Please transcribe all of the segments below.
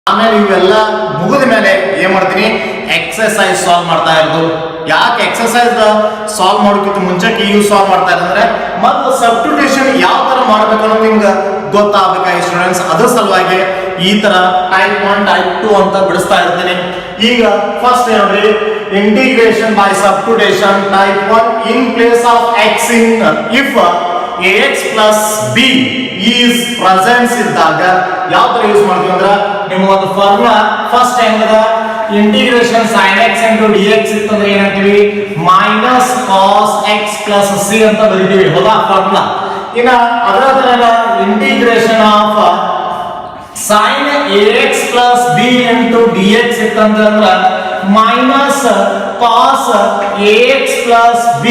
ಆಮೇಲೆ ಇವೆಲ್ಲ ಮುಗಿದ ಮೇಲೆ ಏನ್ ಮಾಡ್ತೀನಿ, ಎಕ್ಸರ್ಸೈಸ್ ಸಾಲ್ವ್ ಮಾಡ್ತಾ ಇರೋದು. ಯಾಕೆ ಎಕ್ಸರ್ಸೈಸ್ ಸಾಲ್ವ್ ಮಾಡೋಕ್ಕಿಂತ ಮುಂಚೆಗೆ ಇವು ಸಾಲ್ವ್ ಮಾಡ್ತಾ ಇರೋದಂದ್ರೆ ಮೊದಲು ಸಬ್ಸ್ಟಿಟ್ಯೂಷನ್ ಯಾವ ತರ ಮಾಡ್ಬೇಕು ಅನ್ನೋದು ನಿಮ್ಗೆ ಗೊತ್ತಾಗಬೇಕಾಗಿ ಸ್ಟೂಡೆಂಟ್ಸ್. ಅದ್ರ ಸಲುವಾಗಿ ಈ ತರ ಟೈಪ್ 1 ಟೈಪ್ 2 ಅಂತ ಬಿಡಿಸ್ತಾ ಇರ್ತೀನಿ. ಈಗ ಫಸ್ಟ್ ನೋಡ್ರಿ, integration by substitution type 1 in place of X in if ax plus b is presence ಇದ್ದಾಗ ಯಾವ ತರ ಯೂಸ್ ಮಾಡ್ತೀವಿ ಅಂದ್ರೆ ನಿಮ್ಮ ಒಂದು ಫಾರ್ಮುಲಾ ಫಸ್ಟ್ ಹೆಂಗದ, integration sin x into dx ಇತ್ತಂದ್ರೆ ಏನಂತೀವಿ, minus cos x plus c ಅಂತ ಬರೀತೀವಿ. ಹೌದಾ ಫಾರ್ಮುಲಾ. ಇನ್ನ ಅದರ ತರ integration of sin ax plus b into dx ಇತ್ತಂದ್ರೆ minus cos ax plus b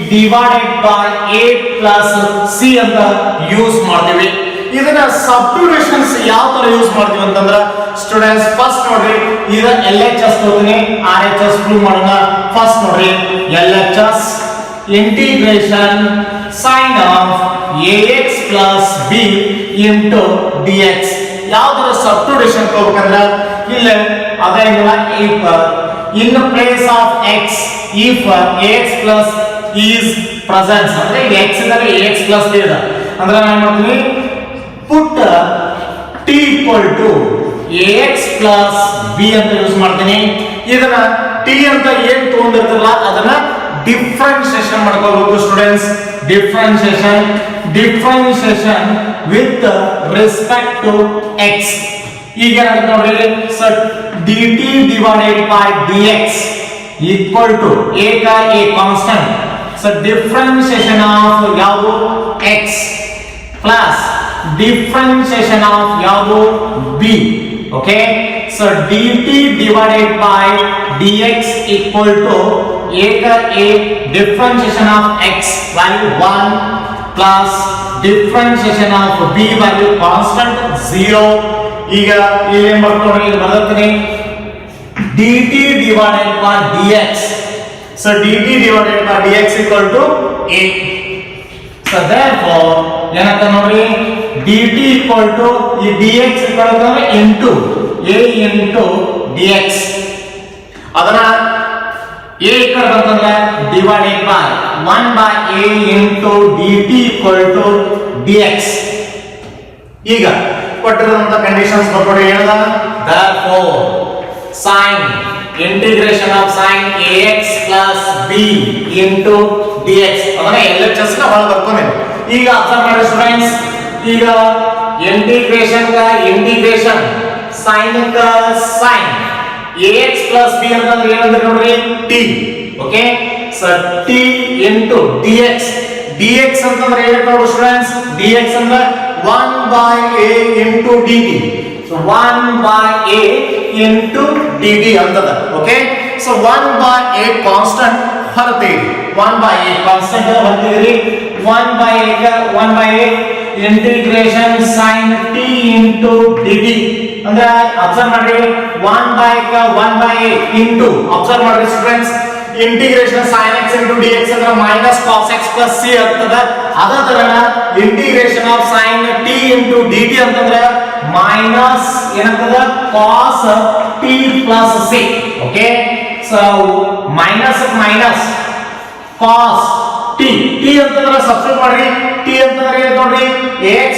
divided by a plus c ಅಂತ ಯೂಸ್ ಮಾಡ್ತೀವಿ. ಇದನ್ನ ಸಬ್ಸ್ಟಿಟ್ಯೂಷನ್ಸ್ ಯಾವ ತರ ಯೂಸ್ ಮಾಡ್ತೀವಿ ಅಂತಂದ್ರೆ ಸ್ಟೂಡೆಂಟ್ಸ್ ಫಸ್ಟ್ ನೋಡ್ರಿ, ಇದು LHS ತಗೋತೀನಿ, RHS ಪ್ರೂವ್ ಮಾಡೋಣ. ಫಸ್ಟ್ ನೋಡ್ರಿ, LHS integration sin of ax plus b into dx ಯಾವ ತರ ಸಬ್ಸ್ಟಿಟ್ಯೂಷನ್ ತಗೋಬೇಕಂದ್ರೆ ಇಲ್ಲಿ ಅದೇನಿಲ್ಲ, if in place of x if ax plus is presence ಅಂದ್ರೆ x ಇದ್ದರೆ ax plus b ಇದೆ ಅಂದ್ರೆ ನಾನು ಮಾಡ್ತೀನಿ, put t equal to ax plus b ಅಂತ ಯೂಸ್ ಮಾಡ್ತೀನಿ. ಇದನ್ನ t ಅಂತ ಏನು ತಗೊಂಡಿರ್ತಾರಲ್ಲ ಅದನ್ನ ಡಿಫರೆನ್ಷಿಯೇಷನ್ ಮಾಡ್ಕೋಬೇಕು students. Differentiation with respect to x. ಈಗ ನೋಡ್ರಿ, so dt divided by dx equal to a का a constant, so differentiation of ಯಾವುದು x plus differentiation of ಯಾವುದು b. okay, so dt divided by dx equal to a का a differentiation of x value 1 plus differentiation of b value constant 0. ಈಗ ಇಲ್ಲಿ ಏನು ಬರ್ತೀನಿ, ಇಲ್ಲಿ ಬರೆದಿರ್ತೀನಿ dt divided by dx, so dt divided by dx equal to a. so therefore ಏನಂತ ನೋಡ್ರಿ, dt equal to ಈ dx equal to into a into dx. ಅದನ್ನ a ಕಡೆ ಬಂತಂದ್ರೆ divided by 1 by a into dt equal to dx. ಈಗ ಕೊಟ್ಟಿರುವಂತ conditions ಬರ್ಕೊಡಿ. ಏನದ, therefore sin integration of sin ax plus b into dx ಅದನ್ನ LHS ನ ಒಳಗೆ ಬರ್ಕೊಂಡೆ. ಈಗ ಅಬ್ಸರ್ವ್ ಮಾಡಿ ಸ್ಟೂಡೆಂಟ್ಸ್, ಈಗ ಇಂಟಿಗ್ರೇಷನ್ sin ಕ sin ax plus b ಅಂತಂದ್ರೆ ಏನಂದ್ರೆ ನೋಡ್ರಿ t. Okay, so t into dx ಅಂತಂದ್ರೆ ಏನು ನೋಡಿ ಸ್ಟೂಡೆಂಟ್ಸ್, dx ಅಂದ್ರೆ 1 by a into dt, so 1 by a into dt ಅಂತದ. Okay, so 1 by a constant ಹೊರತೀರಿ, 1 by a ಕಾನ್ಸ್ಟೆಂಟ್ ಹೊರತೀರಿ. 1 by a integration sin t into dt ಅಂದ್ರೆ observe ಮಾಡ್ರಿ, 1 by a into observe ಮಾಡ್ರಿ students, integration sin x into dx ಅಂದ್ರೆ minus cos x plus c ಆಗ್ತದ. ಅದೇ ತರ integration of sin t into dt ಅಂತಂದ್ರೆ minus ಏನಾಗ್ತದ, cos t plus c. Okay, so minus cos t ಅಂತಂದ್ರೆ substitute ಮಾಡ್ರಿ, t ಅಂತಂದ್ರೆ ಏನು ನೋಡ್ರಿ, ax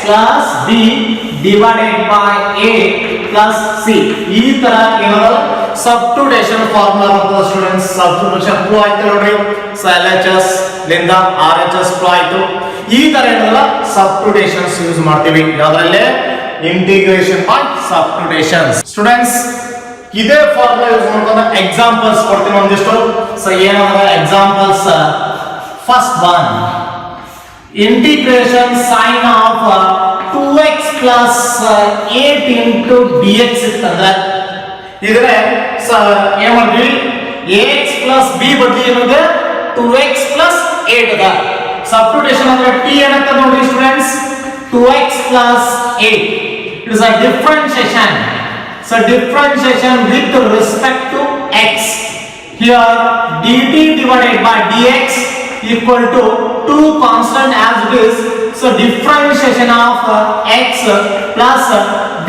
plus b divided by a plus c. ಈ ತರ ಏನದ ಸಬ್ಸ್ಟಿಟ್ಯೂಷನ್ ಫಾರ್ಮುಲಾ ಬರ್ತದೆ ಸ್ಟೂಡೆಂಟ್ಸ್. ಸಬ್ಸ್ಟಿಟ್ಯೂಷನ್ ಪ್ರೂವ್ ಆಯ್ತು ನೋಡ್ರಿ, ಸೊ LHS ಲಿಂದ RHS ಪ್ರೂವ್ ಆಯ್ತು. ಈ ತರ ಏನಲ್ಲ ಸಬ್ಸ್ಟಿಟ್ಯೂಷನ್ಸ್ ಯೂಸ್ ಮಾಡ್ತೀವಿ ಯಾವ್ದ್ರಲ್ಲಿ, ಇಂಟಿಗ್ರೇಷನ್ ಬೈ ಸಬ್ಸ್ಟಿಟ್ಯೂಷನ್ಸ್. ಸ್ಟೂಡೆಂಟ್ಸ್ ಇದೇ ಫಾರ್ಮುಲಾ ಯೂಸ್ ಮಾಡ್ಕೊಂಡು ಎಕ್ಸಾಂಪಲ್ಸ್ ಕೊಡ್ತೀನಿ ಒಂದಿಷ್ಟು. ಸೊ ಏನಂದ್ರೆ examples, first one integration sin of 2x plus 8 into dx ಇತ್ತಂದ್ರೆ ಇದ್ರೆ ಏನ್ ಮಾಡ್ತೀವಿ, ax plus b ಬದಲಿ ಏನಿದೆ 2x plus 8 ಅದ. ಸಬ್ಸ್ಟಿಟ್ಯೂಷನ್ ಅಂದ್ರೆ t ಏನಂತ ನೋಡ್ರಿ students, 2x plus 8 it is a differentiation. So differentiation with respect to x. Here dt divided by dx equal to 2 constant as it is, So differentiation of x plus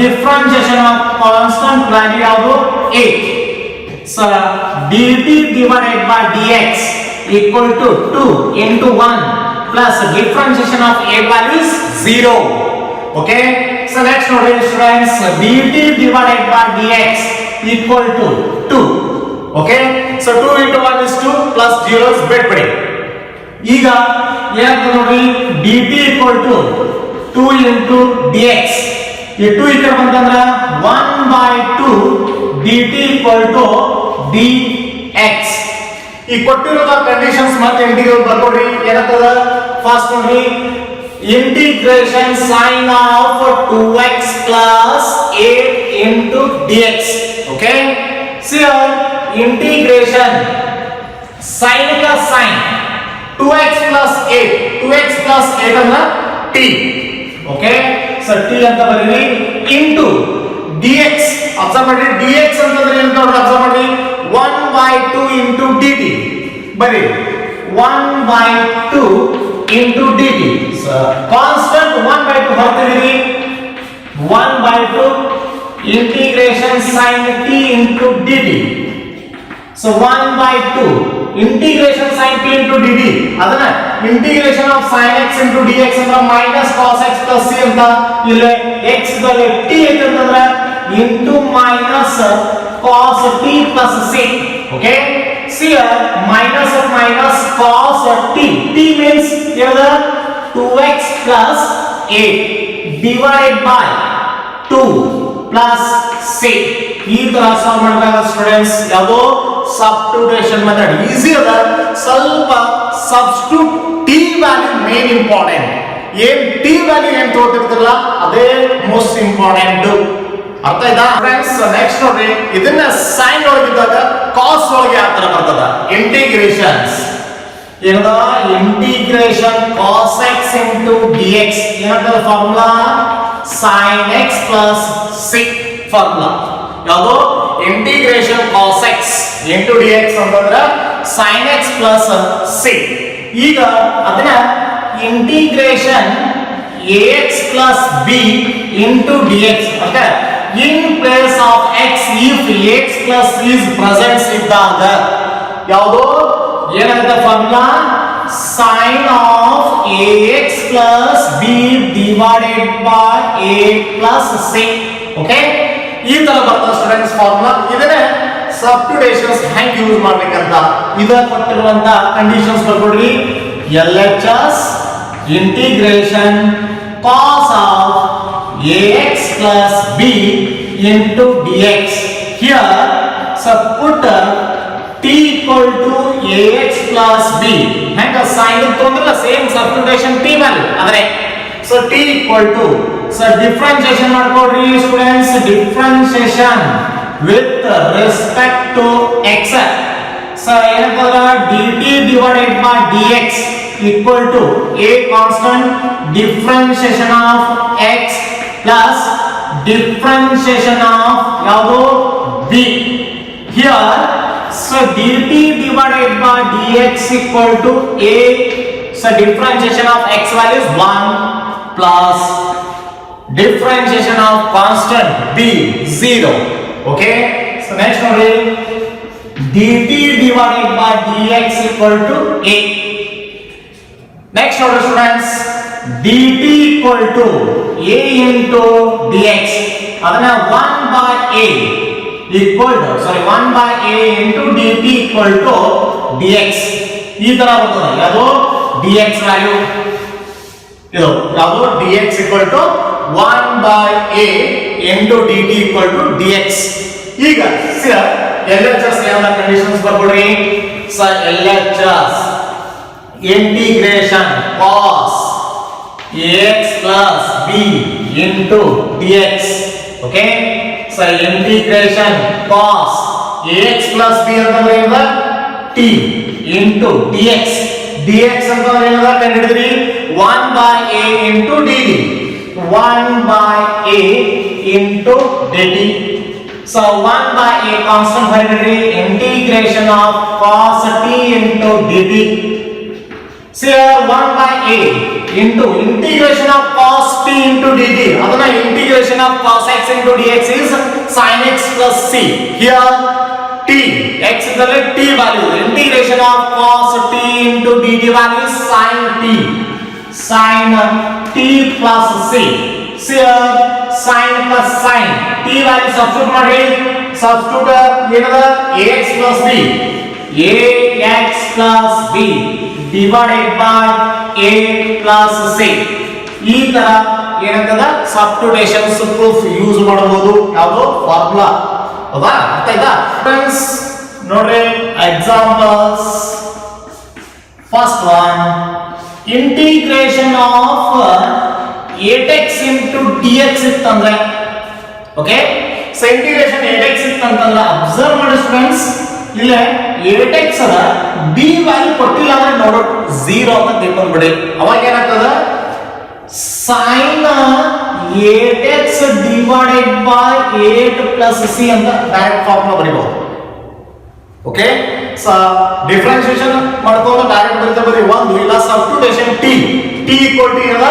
differentiation of constant value ಯಾವುದು 8. So dt divided by dx equal to 2 into 1 plus differentiation of a value is 0. Okay, so next note students, dt divided by dx equal to 2. Okay, so 2 into 1 is 2 plus 0 is ಬಿಟ್ಬಿಡಿ. ಈಗ ಏನಾಗ್ತದೆ ನೋಡಿ, dt equal to 2 into dx. ಈ 2 ಈ ಕಡೆ ಬಂತಂದ್ರೆ 1/2 dt equal to dx. ಈ ಕೊಟ್ಟಿರೋ ಕಂಡೀಷನ್ಸ್ ಮತ್ತೆ ಇಂಟಿಗ್ರಲ್ ಬರ್ಕೊಡ್ರಿ. ಏನಾಗ್ತದ ಫಸ್ಟ್ ನೋಡಿ, integration sin of 2x plus 8 into dx. Okay, see here integration sin का sin 2x plus 8, 2x plus 8 ಅಂದ್ರೆ t. Okay, so t ಅಂತ ಬರೀರಿ into dx. ಅಬ್ಸರ್ವ್ ಮಾಡಿ, dx ಅಂತಂದ್ರೆ ಏನು ನೋಡ್ರಿ, ಅಬ್ಸರ್ವ್ ಮಾಡಿ 1/2 into dt ಬರೀ 1/2 into dt. so constant 1/2 ಬರ್ತಿದೀವಿ, 1/2 integration sin t into dt. so 1/2 integration sin t into dt, ಅದನ್ನ integration of sin x into dx ಅಂದ್ರೆ minus cos x plus c ಅಂತ. ಇಲ್ಲಿ x ದಲ್ಲಿ t ಐತೆ ಅಂತಂದ್ರೆ into minus cos t plus c. okay, see here minus of minus cos t. t means here 2x plus 8 divided by 2 plus c. ಈ ತರ solve ಮಾಡಿದಾಗ students ಯಾವುದು substitution method easy ಅದ. ಸ್ವಲ್ಪ substitute T value main important. ಏನ್ T value ಏನ್ ತಗೋತಿರ್ತಿರಲ್ಲ ಅದೇ most important. ಅರ್ಥ ಆಯ್ತಾ ಫ್ರೆಂಡ್ಸ್? ನೆಕ್ಸ್ಟ್ ನೋಡ್ರಿ, ಇದನ್ನ ಸೈನ್ ಒಳಗಿದ್ದಾಗ ಕಾಸ್ ಒಳಗೆ ಯಾವ ತರ ಬರ್ತದ, ಇಂಟಿಗ್ರೇಷನ್ಸ್ ಏನದ, integration cos x into dx ಏನಂತ formula, sin x plus c formula. ಯಾವುದು integration cos x into dx ಅಂತಂದ್ರೆ sin x plus c. ಈಗ ಅದನ್ನ integration ax plus b into dx. okay, in place of x if x plus c is present ಇದ್ದಾಗ ಯಾವುದು ಏನಾಗುತ್ತೆ formula, sin of ax plus b divided by a plus c. okay, ಈ ತರ ಬರ್ತದೆ students formula. ಇದನ್ನೇ substitutions ಹೆಂಗ್ use ಮಾಡ್ಬೇಕಂತ ಇದ ಕೊಟ್ಟಿರುವಂತ conditions ಬರ್ಕೊಡ್ರಿ. LHS integration cos of ax plus b into dx. here so put t equal to ax plus b. ಹೆಂಗ sin ತೊಂದ್ರಲ್ಲ same substitution t value ಆದರೆ. so t equal to, so differentiation ಮಾಡ್ಕೊಡ್ರಿ students. differentiation with respect to x. so ಏನಂತಂದ್ರ dt divided by dx equal to a constant differentiation of x plus differentiation of ಯಾವುದು b. here so dt divided by dx equal to a, so differentiation of x value is 1 plus differentiation of constant b 0. okay, so next one is dt divided by dx equal to a. next one students, dt equal to a into dx. ಅದನ್ನ 1 by a equal to, sorry 1 by a into dt equal to dx. ಈ ತರ ಬರ್ತದೆ ಯಾವುದು dx value, ಇದು ಯಾವುದು dx equal to 1 by a into dt equal to dx. ಈಗ LHS ಯಾವ conditions ಬರ್ಕೊಡ್ರಿ. So LHS integration cos ax plus b into dx. okay, so integration cos ax plus b ಅಂತಂದ್ರೆ ಏನು, t into dx. dx ಅಂತಂದ್ರೆ ಏನು ಕಂಡುಹಿಡಿದ್ರಿ, 1 by a into dt. 1 by a into dt. so 1 by a constant variable integration of cos t into dt. so here 1 by a into integration of cos t into dt. ಅದನ್ನ integration of cos x into dx is sin x plus c. Here t x ಇದ್ದಲ್ಲಿ t value, integration of cos t into dt value is sin t plus c. Here sin plus sin t value substitute ಮಾಡಿ, substitute ಏನದ ax plus b, ax plus b divided by a plus c. ಈ ತರ ಏನಂತದ substitutions proof use ಮಾಡಬಹುದು. ಯಾವುದು formula, ಹೌದಾ? ಅರ್ಥ ಆಯ್ತಾ friends? ನೋಡ್ರಿ examples. First one, integration of 8x into dx ಇತ್ತಂದ್ರೆ, ಓಕೆ, ಸೊ ಇಂಟಿಗ್ರೇಷನ್ 8x ಇತ್ತಂತಂದ್ರೆ ಅಬ್ಸರ್ವ್ ಮಾಡಿ ಸ್ಟೂಡೆಂಟ್ಸ್, ಇಲ್ಲ 8x ಅದ b ವ್ಯಾಲ್ಯೂ ಕೊಟ್ಟಿಲ್ಲ ಅಂದ್ರೆ ನೋಡೋ 0 ಅಂತ ತಿಳ್ಕೊಂಡ್ಬಿಡಿ. ಅವಾಗ ಏನಾಗ್ತದ sin 8x divided by 8 plus c ಅಂತ direct formula ಬರೀಬಹುದು. Okay, so differentiation ಮಾಡ್ಕೊಂಡು ಡೈರೆಕ್ಟ್ ಬರೀ ಒಂದು, ಇಲ್ಲ ಸಬ್ಸ್ಟಿಟ್ಯೂಷನ್ t equal to ಏನದ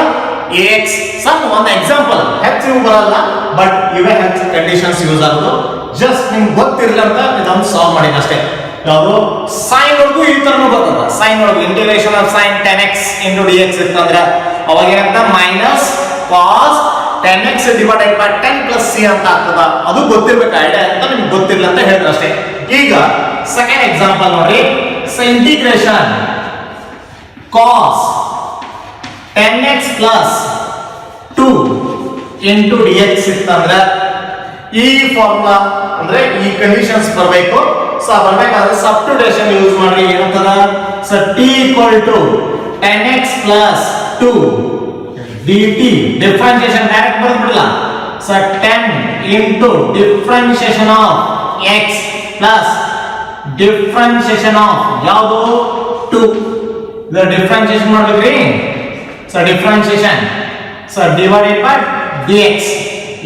ax. ಸಮ್ ಒಂದು ಎಕ್ಸಾಂಪಲ್, ಹೆಚ್ಚು ಇವು ಬರಲ್ಲ ಬಟ್ ಇವೇ ಹೆಚ್ಚು ಕಂಡೀಷನ್ಸ್ ಯೂಸ್ ಆಗೋದು. ಜಸ್ಟ್ ನಿಮ್ಗೆ ಗೊತ್ತಿರಲಿ ಅಂತ ಇದನ್ನು ಸಾಲ್ವ್ ಮಾಡಿ ಅಷ್ಟೇ. ಯಾವುದು ಸೈನ್ ಒಳಗೂ ಈ ತರನು ಬರ್ತದ. ಸೈನ್ ಒಳಗೂ integration of sine 10x into dx ಇತ್ತಂದ್ರೆ ಅವಾಗ ಏನಂತ minus cos 10x divided by 10 plus c ಅಂತ ಆಗ್ತದ. ಅದು ಗೊತ್ತಿರಬೇಕು, ಐಡಿಯಾ ಅಂತ ನಿಮ್ಗೆ ಗೊತ್ತಿರಲಿ ಅಂತ ಹೇಳಿದ್ರೆ ಅಷ್ಟೇ. ಈಗ ಸೆಕೆಂಡ್ ಎಕ್ಸಾಂಪಲ್ ನೋಡಿ. So integration cos 10x plus 2 into dx ಇತ್ತಂದ್ರೆ ಈ ಫಾರ್ಮುಲಾ ಅಂದ್ರೆ ಈ ಕಂಡೀಷನ್ಸ್ ಬರಬೇಕು. ಸೊ ಬರಬೇಕಾದ್ರೆ ಸಬ್ಸ್ಟಿಟ್ಯೂಷನ್ ಯೂಸ್ ಮಾಡ್ರಿ. ಏನಂತದ, so t equal to 10x plus 2 dt, differentiation direct ಬರೆದ್ಬಿಡಲ್ಲ. So 10 into differentiation of x plus differentiation of ಯಾವುದು 2, ಇದರ ಡಿಫರೆನ್ಷಿಯೇಷನ್ ಮಾಡ್ಬೇಕ್ರಿ. So differentiation, so divided by dx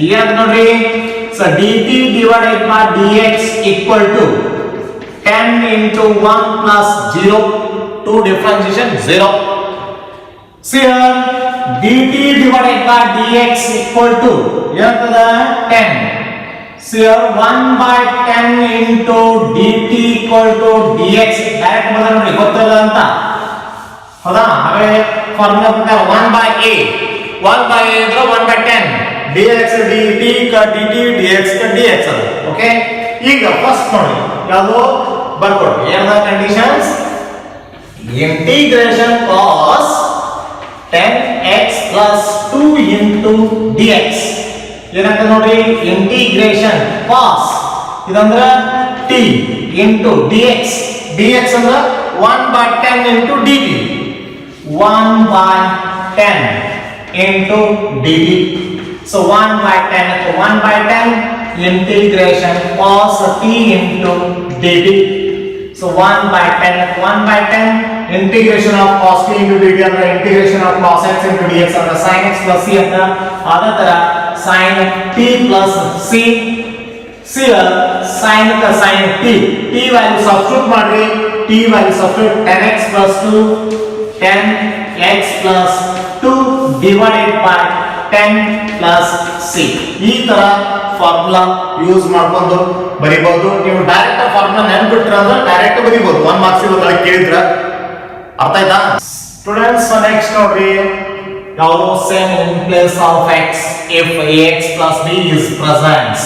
ಏನಂತ ನೋಡ್ರಿ. So dt divided by dx equal to 10 into 1 plus 0, 2 differentiation 0. So here dt divided by dx equal to ಏನಂತದ 10. So here 1 by 10 into dt equal to dx direct ಬರೋಣ ಗೊತ್ತಲ್ಲ ಅಂತ, ಹೌದಾ? ಹಾಗೆ formula ಪ್ರಕಾರ 1 by a ಇದ್ರೆ 1 by 10 dx dt ka dt dx ka dx ಅದ. Okay, ಈಗ first ನೋಡಿ ಯಾವುದು ಬರ್ಕೊಡಿ. ಏನದ conditions? Integration cos 10x plus 2 into dx ಏನಂತ ನೋಡಿ. Integration cos ಇದಂದ್ರ t into dx ಅಂದ್ರೆ 1 by 10 into dt, 1 by 10 into dt. So 1 by 10 to 1 by 10 integration cos t into dt. So 1 by 10 to 1 by 10 integration of cos t into dt ಅಂದ್ರೆ integration of cos x into dx ಅಂದ್ರೆ sin x plus c ಅಂತ. ಅದೇ ತರ sin t plus c, sin ka sin t value substitute ಮಾಡ್ರಿ. t value substitute 10x plus 2, 10x plus 2 divided by 10 plus c. ಈ ತರ formula use ಮಾಡ್ಕೊಂಡು ಬರಿಬಹುದು. ನೀವು direct formula ನೆನಪಿಟ್ರೆ ಅಂದ್ರೆ ಡೈರೆಕ್ಟ್ ಬರಿಬಹುದು. 1 ಮಾರ್ಕ್ಸ್ ಇವಾಗ ಕೇಳಿದ್ರ ಅರ್ಥ ಆಯ್ತಾ ಸ್ಟೂಡೆಂಟ್ಸ್? ನೆಕ್ಸ್ಟ್ ನೋಡ್ರಿ ಯಾವುದು same in place of x if ax plus b is present.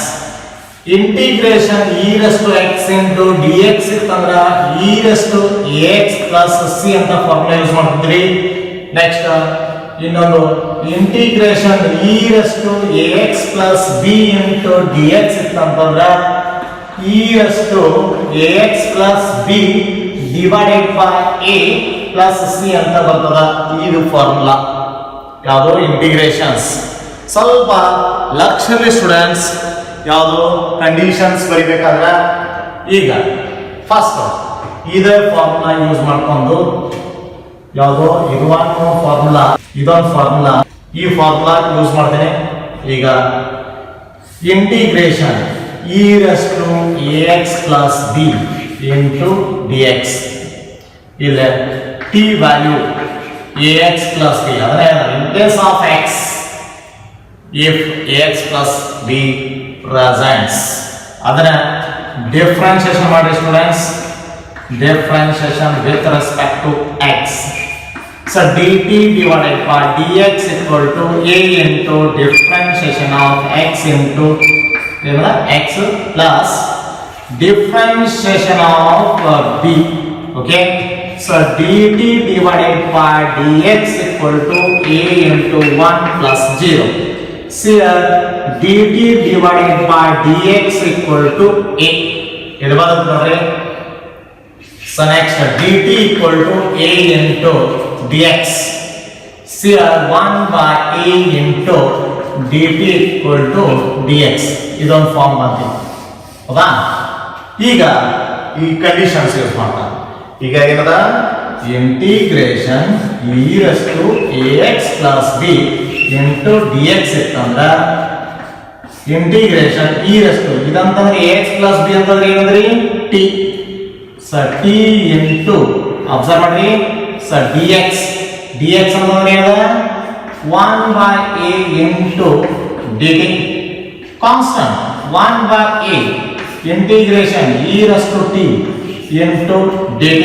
Integration e raised to x into dx ಇತ್ತಂದ್ರ e raised to ax plus c ಅಂತ ಫಾರ್ಮುಲಾ ಯೂಸ್ ಮಾಡ್ತಿದ್ರಿ. ನೆಕ್ಸ್ಟ್ ಇನ್ನೊಂದು integration e raised to ax plus b into dx ಇತ್ತಂತಂದ್ರ e raised to ax plus b divided by a plus c ಅಂತ ಬರ್ತದ. ಇದು formula ಯಾವುದು integrations. ಸ್ವಲ್ಪ ಲಕ್ಷರಿ students ಯಾವುದು conditions ಬರಿಬೇಕಾದ್ರೆ ಈಗ ಫಸ್ಟ್ ಇದೇ ಫಾರ್ಮುಲಾ ಯೂಸ್ ಮಾಡ್ಕೊಂಡು ಯಾವುದು ಇದೊಂದು ಫಾರ್ಮುಲಾ ಈ ಫಾರ್ಮುಲಾ ಯೂಸ್ ಮಾಡ್ತೇನೆ. ಈಗ integration e raised to ax plus b into dx ಇಲ್ಲ t value ax plus b ಅದನ್ನ in case of x if ax plus b presents ಅದನ್ನ differentiation ಮಾಡಿ students differentiation with respect to x so dt divided by dx equal to a into differentiation of x into x plus differentiation of b okay so dt divided by dx equal to a into 1 plus 0 here dt divided by dx equal to a ಇದು ಬರುತ್ತೆ ನೋಡಿ so next dt equal to a into dx here 1 by a into dt equal to dx ಇದೊಂದು form ಬಂದಿದೆ ಹೌದಾ ಈಗ ಈ conditions use ಮಾಡ್ತಾರೆ ಈಗ ಏನದ integration e raised to ax plus b into dx ಇತ್ತಂದ್ರ integration e raised to ಇದಂತಂದ್ರೆ ax plus b ಅಂತಂದ್ರೆ ಏನಂದ್ರಿ t so t into observe ಮಾಡ್ರಿ so dx ಅಂತಂದ್ರೆ ಏನದ 1 by a into dt constant 1 by a integration e raised to t into dt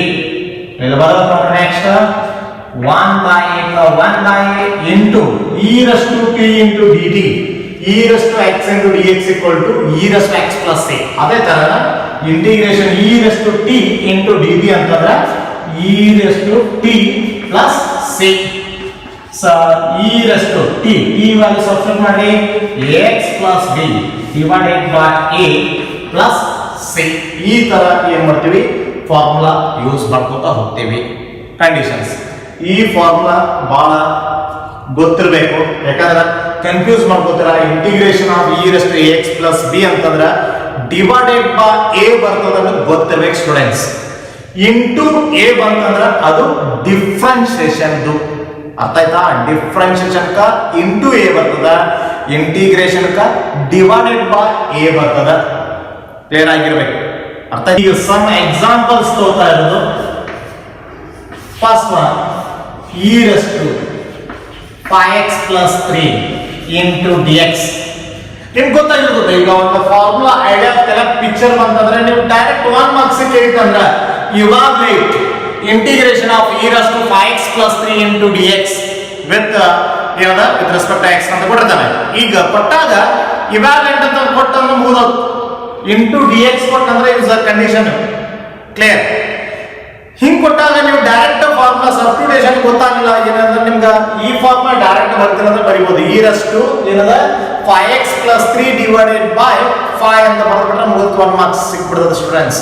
ಇದು ಬರುತ್ತೆ next 1 by a into e raised to t into dt e raised to x into dx equal to e raised to x plus a ಅದೇ ತರ integration e raised to t into dt ಅಂತಂದ್ರೆ e raised to t plus c so e raised to t value substitute ಮಾಡಿ ax plus b divided by a plus c ಈ ತರ ಏನ್ ಮಾಡ್ತೀವಿ formula use ಮಾಡ್ಕೊತಾ ಹೋಗ್ತೀವಿ ಕಂಡೀಷನ್ಸ್ ಈ formula ಬಹಳ ಗೊತ್ತಿರಬೇಕು ಯಾಕಂದ್ರೆ ಕನ್ಫ್ಯೂಸ್ ಮಾಡ್ಕೋತೀರ integration of e raised to ax plus b ಅಂತಂದ್ರೆ ಡಿವೈಡೆಡ್ ಬೈ a ಬರ್ತದ ಅಂತ ಗೊತ್ತಿರಬೇಕು ಸ್ಟೂಡೆಂಟ್ಸ್ ಇಂಟು a ಬಂತಂದ್ರೆ ಅದು ಡಿಫರೆನ್ಷಿಯೇಷನ್ ಅರ್ಥ ಆಯ್ತಾ ಡಿಫರೆನ್ಷಿಯೇಷನ್ ಕ ಇಂಟು a ಬರ್ತದ ಇಂಟಿಗ್ರೇಷನ್ ಕ ಡಿವೈಡೆಡ್ ಬೈ a ಬರ್ತದ ಕ್ಲಿಯರ್ ಆಗಿರಬೇಕು ಅರ್ಥ ಈಗ ಸಮ್ ಎಕ್ಸಾಂಪಲ್ಸ್ ತಗೋತಾ ಇರೋದು first one e raised to 5x plus 3 into dx ನಿಮ್ಗೆ ಗೊತ್ತಾಗಿರ್ತದೆ ಈಗ ಒಂದು ಫಾರ್ಮುಲಾ ಐಡಿಯಾ ತರ ಪಿಕ್ಚರ್ ಬಂತಂದ್ರೆ ನೀವು ಡೈರೆಕ್ಟ್ 1 ಮಾರ್ಕ್ಸ್ ಕೇಳಿತಂದ್ರೆ evaluate integration of e raised to 5x plus 3 into dx with ಏನದ ವಿತ್ ರೆಸ್ಪೆಕ್ಟ್ x ಅಂತ ಕೊಡ್ತಾನೆ ಈಗ ಕೊಟ್ಟಾಗ ಇವ್ಯಾಲ್ಯುಯೇಟ್ ಅಂತ ಕೊಟ್ಟಂದ್ರೆ ಮುಗಿದೋದು into dx ಕೊಟ್ಟಂದ್ರೆ ಯೂಸ್ ಅ ಕಂಡೀಷನ್ ಕ್ಲಿಯರ್ ಹಿಂಗ್ ಕೊಟ್ಟಾಗ ನೀವು ಡೈರೆಕ್ಟ್ ಫಾರ್ಮುಲಾ ಸಬ್ಸ್ಟಿಟ್ಯೂಷನ್ ಗೊತ್ತಾಗಿಲ್ಲ ಏನಂದ್ರೆ ನಿಮ್ಗೆ ಈ ಫಾರ್ಮುಲಾ ಡೈರೆಕ್ಟ್ ಬರ್ತಿರೋದ್ರೆ ಬರಿಬಹುದು e raised to ಏನದ 5x plus 3 divided by 5 ಅಂತ ಬರ್ಬಿಟ್ರೆ ಮುಗಿದು 1 ಮಾರ್ಕ್ಸ್ ಸಿಕ್ಬಿಡ್ತದೆ ಸ್ಟೂಡೆಂಟ್ಸ್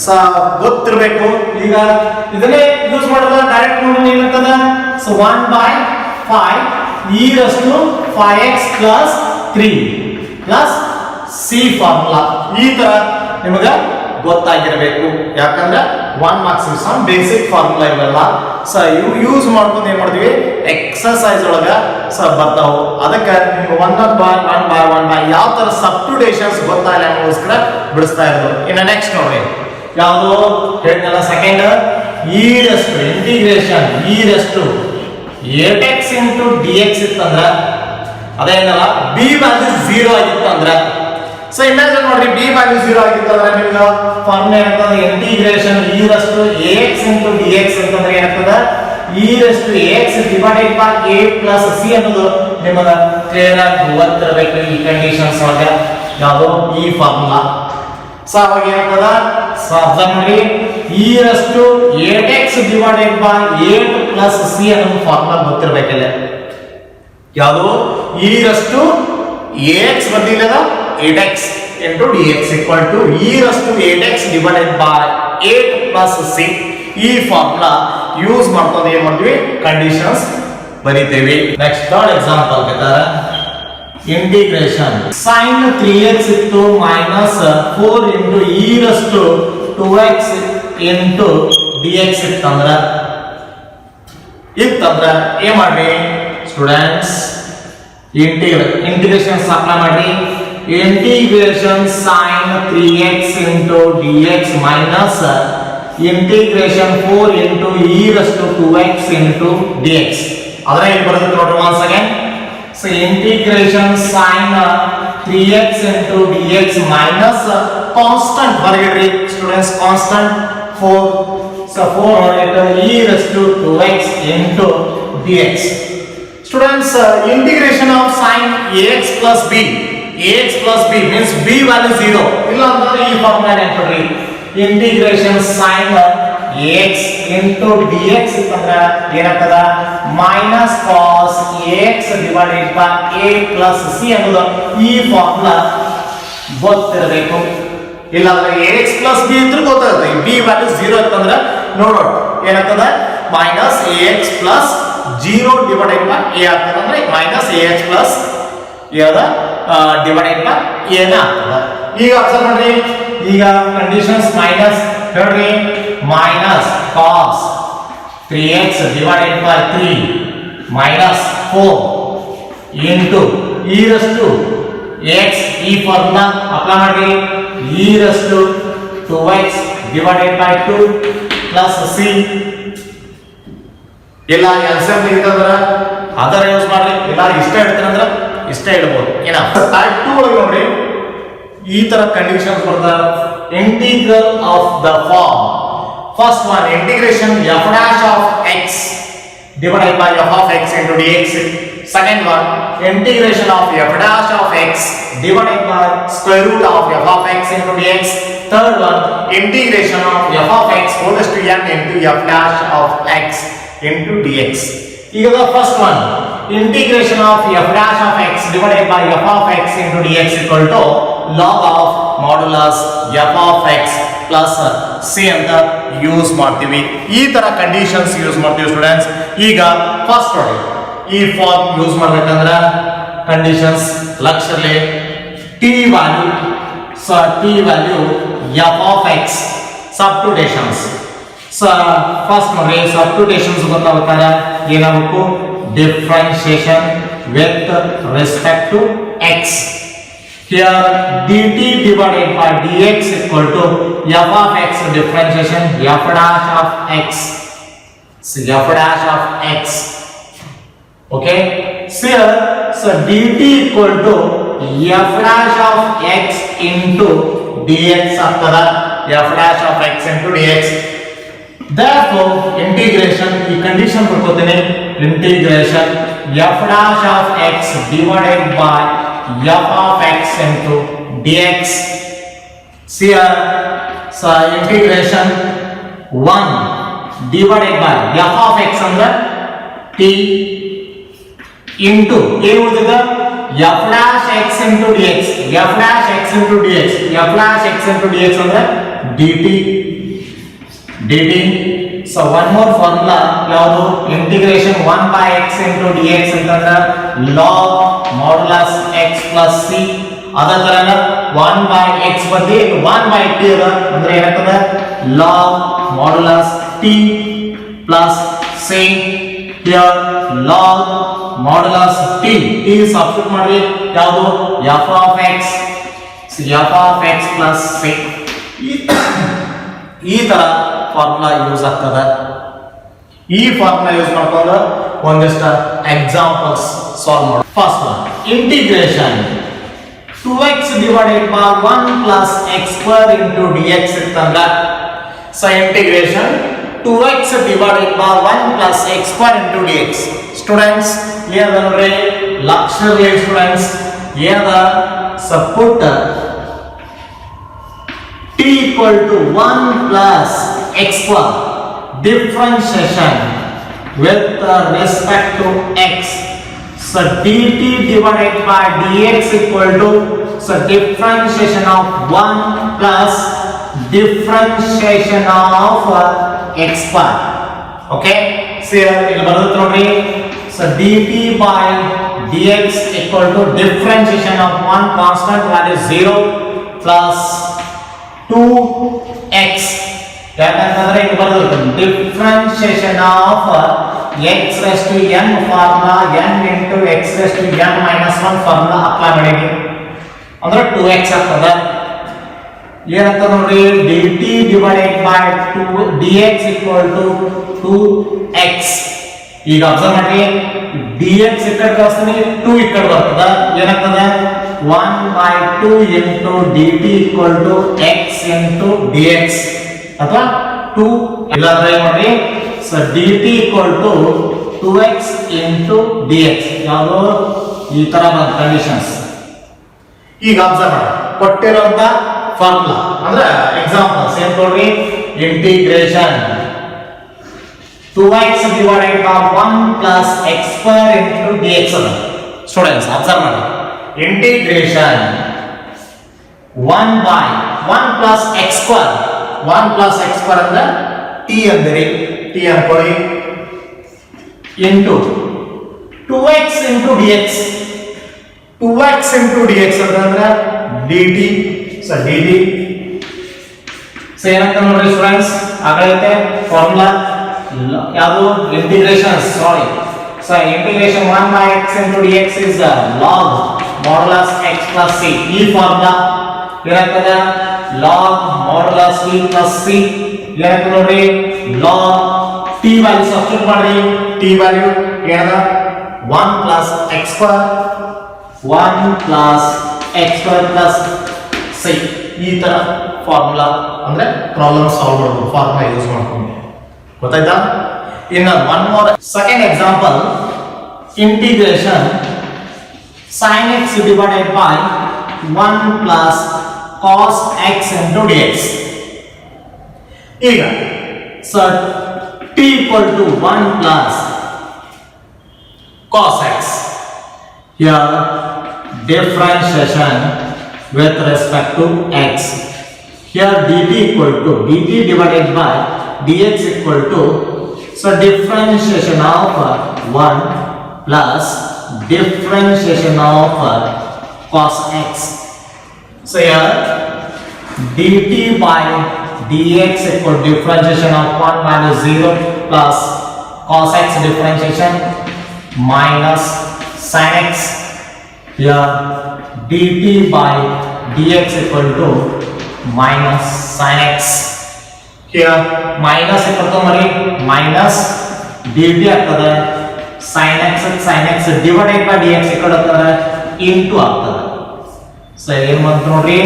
ಸೊ ಗೊತ್ತಿರಬೇಕು ಈಗ ಇದನ್ನೇ ಯೂಸ್ ಮಾಡಿದ್ರೆ ಡೈರೆಕ್ಟ್ ನೋಡಿ ಏನಂತದ so 1 by 5 e raised to 5x plus 3 plus c formula ಈ ತರ ನಿಮಗೆ ಗೊತ್ತಾಗಿರಬೇಕು ಯಾಕಂದ್ರೆ 1 ಮಾರ್ಕ್ಸ್ ಸಮ್ ಬೇಸಿಕ್ ಫಾರ್ಮುಲಾ ಇವೆಲ್ಲ ಸೊ ಇವು ಯೂಸ್ ಮಾಡ್ಕೊಂಡು ಏನ್ ಮಾಡ್ತೀವಿ ಎಕ್ಸರ್ಸೈಸ್ ಒಳಗ ಸೊ ಬರ್ತಾವು ಅದಕ್ಕೆ ನಿಮ್ಗೆ 1 by ಯಾವ ತರ ಸಬ್ಸ್ಟಿಟ್ಯೂಷನ್ಸ್ ಗೊತ್ತಾಗಲ್ಲ ಅನ್ನೋಸ್ಕರ ಬಿಡಿಸ್ತಾ ಇರೋದು ಇನ್ನು ನೆಕ್ಸ್ಟ್ ನೋಡ್ರಿ ಯಾವುದು ಹೇಳಿದ್ನಲ್ಲ second e raised to integration e raised to 8x into dx ಇತ್ತಂದ್ರ ಅದೇನಲ್ಲ b ವ್ಯಾಲ್ಯೂ 0 ಆಗಿತ್ತು ಅಂದ್ರ ಸೊ ಇಮ್ಯಾಜಿನ್ ಮಾಡ್ರಿ b ವ್ಯಾಲ್ಯೂ 0 ಆಗಿತ್ತು ಅಂದ್ರೆ ನಿಮ್ಗೆ ಫಾರ್ಮುಲಾ ಏನಂತಂದ್ರೆ integration e raised to ax into dx ಅಂತಂದ್ರೆ ಏನಾಗ್ತದೆ e raised to ax divided by a plus c ಅನ್ನೋದು ನಿಮಗೆ ಕ್ಲಿಯರ್ ಆಗಿ ಗೊತ್ತಿರಬೇಕು ಈ ಕಂಡೀಷನ್ಸ್ ಒಳಗೆ ಯಾವುದು ಈ ಫಾರ್ಮುಲಾ ಸೊ ಅವಾಗ ಏನಾಗ್ತದ ಸೊ ಅಬ್ಸರ್ವ್ ಮಾಡಿ e raised to 8x divided by 8 plus c ಅನ್ನೋ ಫಾರ್ಮುಲಾ ಗೊತ್ತಿರಬೇಕಲ್ಲ ಯಾವುದು e raised to ax ಬರ್ದಿಲ್ಲದ 8x into dx equal to e raised to 8x divided by 8 plus c ಈ formula use ಮಾಡ್ಕೊಂಡು ಏನ್ ಮಾಡ್ತೀವಿ conditions ಬರೀತೇವೆ next third example ಬೇಕಾದ್ರೆ integration sin 3x ಇತ್ತು minus 4 into e raised to 2x into dx ಇತ್ತಂದ್ರೆ ಏನ್ ಮಾಡ್ರಿ students integration apply ಮಾಡಿ integration sin 3x into dx minus integration 4 into e raised to 2x into dx. ಅದನ್ನ ಇಲ್ಲಿ ಬರೆದು ನೋಡ್ರಿ once again. So integration sin 3x into dx minus constant ಬರೆಯಿರಿ students constant 4. So 4 into e raised to 2x into dx. Students, integration of sin ax plus b. ax plus b means b value 0. ಇಲ್ಲ ಅಂದ್ರೆ ಈ formula ನೆನಪಿಡ್ರಿ. Integration sin ax into dx ಅಂದ್ರೆ ಏನಾಗ್ತದ minus cos ax divided by a plus c ಅನ್ನೋದು ಈ formula ಗೊತ್ತಿರಬೇಕು. ಇಲ್ಲ ಅಂದ್ರೆ ax plus b ಇದ್ರೆ ಗೊತ್ತಾಗುತ್ತೆ. b ವ್ಯಾಲ್ಯೂ 0 ಅಂತಂದ್ರೆ ನೋಡೋಣ ಏನಾಗ್ತದ minus ax plus 0 divided by a ಆಗ್ತದೆ ಅಂದ್ರೆ minus ax plus ಯಾವ್ದ divided by a ನ ಆಗ್ತದೆ. ಈಗ ಅಬ್ಸರ್ವ್ ಮಾಡ್ರಿ, ಈಗ ಕಂಡೀಷನ್ಸ್ ಮೈನಸ್ ಹೇಳ್ರಿ minus cos 3x divided by 3 minus 4 into e raised to x ಈ ಫಾರ್ಮುಲಾ ಅಪ್ಲೈ ಮಾಡ್ರಿ e raised to 2x divided by 2 plus c ಇಲ್ಲ ಎಲ್ಸಿಎಂ ತೆಗಿತಂದ್ರೆ ಅದರ ಯೂಸ್ ಮಾಡ್ರಿ, ಇಲ್ಲ ಇಷ್ಟ ಇಡ್ತೀರಂದ್ರೆ ಇಷ್ಟ ಇಡಬಹುದು. ಏನ ಟೈಪ್ 2 ಒಳಗೆ ನೋಡ್ರಿ ಈ ತರ ಕಂಡೀಷನ್ಸ್ ಬರ್ತಾವ. Integral of the form first one integration f dash of x divided by f of x into dx. Second one integration of f dash of x divided by square root of f of x into dx. Third one integration of f of x whole raised to n into f dash of x into dx. ಈಗ first one integration of f dash of x divided by f of x into dx equal to log of modulus f of x plus c ಅಂತ use ಮಾಡ್ತೀವಿ. ಈ ತರ conditions use ಮಾಡ್ತೀವಿ students. ಈಗ first ನೋಡಿ ಈ form use ಮಾಡ್ಬೇಕಂದ್ರೆ conditions ಲಕ್ಷಲ್ಲಿ t value f of x substitutions. So first ನೋಡಿ ಸಬ್ಸ್ಟಿಟ್ಯೂಷನ್ಸ್ ಗೊತ್ತಾಗ್ತಾರೆ ಏನಾಗಬೇಕು differentiation with respect to x. Here dt divided by dx equal to f of x differentiation f dash of x. So f dash of x. Okay. So here dt equal to f dash of x into dx ಆಗ್ತದ f dash of x into dx. Therefore integration ಈ condition ಬರ್ಕೋತೀನಿ integration f dash of x divided by f of x into dx. See here so integration 1 divided by f of x ಅಂದ್ರೆ t into ಏನು ಉಳಿದಿದೆ f dash x into dx f dash x into dx f dash x into dx ಅಂದ್ರೆ dt. So one more formula ಯಾವುದು integration 1 by x into dx ಅಂತಂದ್ರೆ log modulus x plus c. ಅದೇ ತರನ 1 by x ಬದಲಿ 1 by t ಅದ ಅಂದ್ರೆ ಏನಾಗ್ತದೆ log modulus t plus c. here log modulus t substitute ಮಾಡಿ ಯಾವುದು f of x f of x plus c. ಈ ತರ ಫಾರ್ಮುಲಾ ಯೂಸ್ ಆಗ್ತದೆ. ಈ ಫಾರ್ಮುಲಾ ಯೂಸ್ ಮಾಡ್ಕೊಂಡು ಒಂದಿಷ್ಟು ಎಕ್ಸಾಂಪಲ್ಸ್ ಸಾಲ್ವ್ ಮಾಡೋಣ. First one integration 2x divided by 1 plus x square into dx ಇತ್ತಂದ್ರೆ so integration 2x divided by 1 plus x square into dx. Students ಏನದ ನೋಡ್ರಿ ಲಕ್ಷಣಗಳು ಸ್ಟೂಡೆಂಟ್ಸ್ ಏನದ support t equal to 1 plus x square differentiation with respect to x. So dt divided by dx equal to so differentiation of 1 plus differentiation of x square. Okay, so here ಇಲ್ಲಿ ಬರುತ್ತೆ ನೋಡಿ so dt by dx equal to differentiation of one constant value 0 plus 2x. ಯಾಕಂತಂದ್ರೆ ಇದು ಬರುತ್ತೆ differentiation of x raised to n formula n into x raised to n minus 1 formula apply ಮಾಡಿದ್ವಿ ಅಂದ್ರೆ 2x ಆಗ್ತದೆ. ಏನಾಗ್ತದೆ ನೋಡ್ರಿ dt divided by 2 dx equal to 2x. ಈಗ observe ಮಾಡಿ dx ಈ ಕಡೆ ಕಳಿಸ್ತೀನಿ 2 ಈ ಕಡೆ ಬರ್ತದ ಏನಾಗ್ತದೆ 1/2 into dt equal to x into dx ಅಥವಾ 2 ಇಲ್ಲ ಟ್ರೈ ಮಾಡಿ. So dt equal to 2x into dx ಯಾವುದು ಈ ತರ ಬಂದ ಕಂಡೀಷನ್ಸ್. ಈಗ ಅಬ್ಸರ್ವ್ ಮಾಡಿ ಕೊಟ್ಟಿರುವಂತ ಫಾರ್ಮುಲಾ ಅಂದ್ರೆ ಎಕ್ಸಾಂಪಲ್ಸ್ ಏನ್ ನೋಡ್ರಿ integration 2x divided by 1 plus x square into dx ಅದ. ಸ್ಟೂಡೆಂಟ್ಸ್ ಅಬ್ಸರ್ವ್ ಮಾಡಿ integration 1 by 1 plus x square 1 plus x square ಅಂದ್ರೆ t ಅಂದ್ರೆ t ಅನ್ಕೊಳ್ಳಿ into 2x into dx 2x into dx ಅಂದ್ರೆ dt. ಸೊ dt ಸೊ ಏನಾಗ್ತದೆ ನೋಡ್ರಿ students ಆಗೈತೆ formula ಯಾವುದು integration sorry. So integration 1 by x into dx is log modulus x plus c. ಈ formula ಏನಾಗ್ತದೆ log modulus v plus c ಏನಾಗ್ತದೆ ನೋಡ್ರಿ log t value substitute ಮಾಡ್ರಿ. t ವ್ಯಾಲ್ಯೂ ಏನದ 1 plus x square 1 plus x square plus c. ಈ ತರ formula ಅಂದ್ರೆ problem solve ಮಾಡೋದು ಫಾರ್ಮುಲಾ ಯೂಸ್ ಮಾಡ್ಕೊಂಡು ಗೊತ್ತಾಯ್ತಾ. ಇನ್ನ one more second example integration sin x divided by 1 plus cos x into dx. ಈಗ so t equal to 1 plus cos x. Here differentiation with respect to x. Here dt equal to dt divided by dx equal to so differentiation of 1 plus differentiation of cos x. So here dt by dx equal differentiation of 1 minus 0 plus cos x differentiation minus sin x. Here dt by dx equal to minus sin x. Here minus equal to mari minus dt ಆಗ್ತದೆ sin x divided by dx equal ಆಗ್ತದೆ into ಆಗ್ತದೆ. So ಏನು ಬಂತು ನೋಡ್ರಿ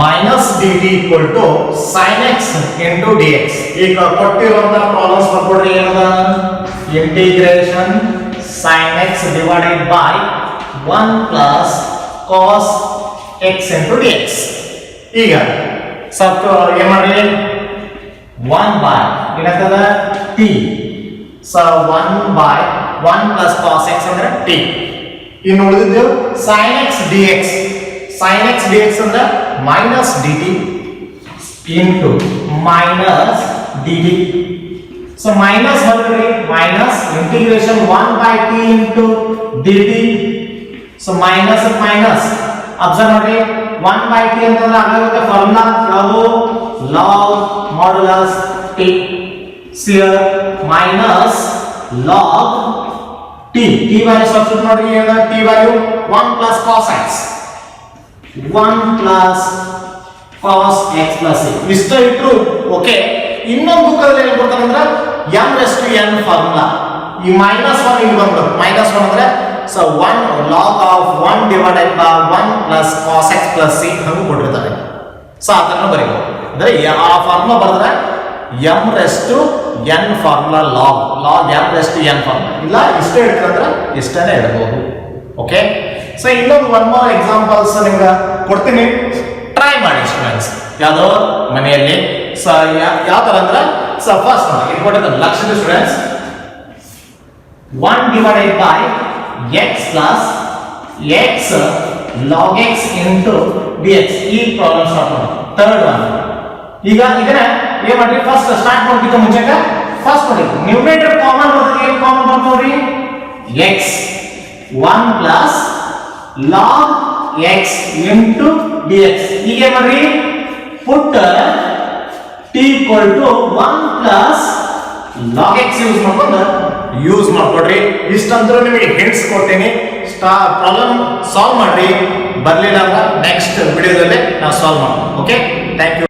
minus dt equal to sin x into dx. ಈಗ ಕೊಟ್ಟಿರುವಂತ problems ಬರ್ಕೊಡ್ರಿ ಏನದ integration sin x divided by 1 plus cos x into dx. ಈಗ ಸ್ವಲ್ಪ ಏನು ಮಾಡ್ರಿ 1 by ಏನಾಗ್ತದೆ t. So 1 by 1 plus cos x ಅಂದ್ರೆ t. ಇನ್ನು ಉಳಿದಿದ್ದು sin x dx. sin x dx ಅಂದ್ರೆ minus dt into minus dt. So minus ಹೊರಗಡೆ minus integration 1 by t into dt. So minus minus observe ಮಾಡಿ 1 by t ಅಂತಂದ್ರೆ ಆಗುತ್ತೆ formula ಯಾವುದು log modulus t. here minus log t value substitute ಮಾಡಿ ಏನು t value 1 plus cos x 1 plus cos x plus a ಇಷ್ಟ ಇಟ್ರು okay. ಇನ್ನೊಂದು ಬುಕ್ಕಲ್ಲಿ ಏನು ಕೊಡ್ತಾರೆ ಅಂದ್ರೆ m raised to n formula. ಈ -1 ಇಲ್ಲಿ ಬಂತು -1 ಅಂದ್ರೆ so 1 log of 1 divided by 1 plus cos x plus c ಹಂಗೆ ಕೊಟ್ಟಿರ್ತಾರೆ. ಸೊ ಅದನ್ನ ಬರೀಬೇಕು ಅಂದ್ರೆ ಆ ಫಾರ್ಮುಲಾ ಬರೆದ್ರೆ m raised to n formula log m raised to n formula ಇಲ್ಲ ಇಷ್ಟೇ ಇಡ್ತಾರೆ ಇಷ್ಟನೇ ಇಡಬಹುದು ಓಕೆ. ಸೊ ಇನ್ನೊಂದು ಒನ್ ಮೋರ್ ಎಕ್ಸಾಂಪಲ್ಸ್ ನಿಮ್ಗೆ ಕೊಡ್ತೀನಿ ಟ್ರೈ ಮಾಡಿ ಸ್ಟೂಡೆಂಟ್ಸ್ ಯಾವ್ದೋ ಮನೆಯಲ್ಲಿ. ಸೊ ಯಾವ ತರ ಅಂದ್ರೆ ಸೊ ಫಸ್ಟ್ ಇಲ್ಲಿ ಕೊಟ್ಟಿದ್ದಾರೆ ಲಕ್ಷದ students 1 divided by x plus x log x into dx. ಈ ಪ್ರಾಬ್ಲಮ್ ಸ್ಟಾರ್ಟ್ ಮಾಡಿ ಥರ್ಡ್ ಒನ್. ಈಗ ಇದನ್ನ ಏನ್ ಮಾಡಿ ಫಸ್ಟ್ ಸ್ಟಾರ್ಟ್ ಮಾಡೋದಕ್ಕೆ ಮುಂಚೆ ಫಸ್ಟ್ ನೋಡಿ ನ್ಯೂಮರೇಟರ್ ಕಾಮನ್ ಬರ್ತದೆ. ಏನು ಕಾಮನ್ ಬರ್ತದೆ ನೋಡಿ x 1 plus log x into dx. ಈಗ ಏನ್ ಮಾಡ್ರಿ put t equal to 1 plus log x use ಮಾಡ್ಕೊಂಡು ಯೂಸ್ ಮಾಡ್ಕೊಡ್ರಿ. ಇಷ್ಟಂತರೂ ನಿಮಗೆ ಹಿಂಟ್ಸ್ ಕೊಡ್ತೀನಿ. ಪ್ರಾಬ್ಲಮ್ ಸಾಲ್ವ್ ಮಾಡ್ರಿ. ಬರ್ಲಿಲ್ಲ ಅಂದ್ರೆ ನೆಕ್ಸ್ಟ್ ವಿಡಿಯೋದಲ್ಲಿ ನಾವು ಸಾಲ್ವ್ ಮಾಡೋಣ. Okay, thank you.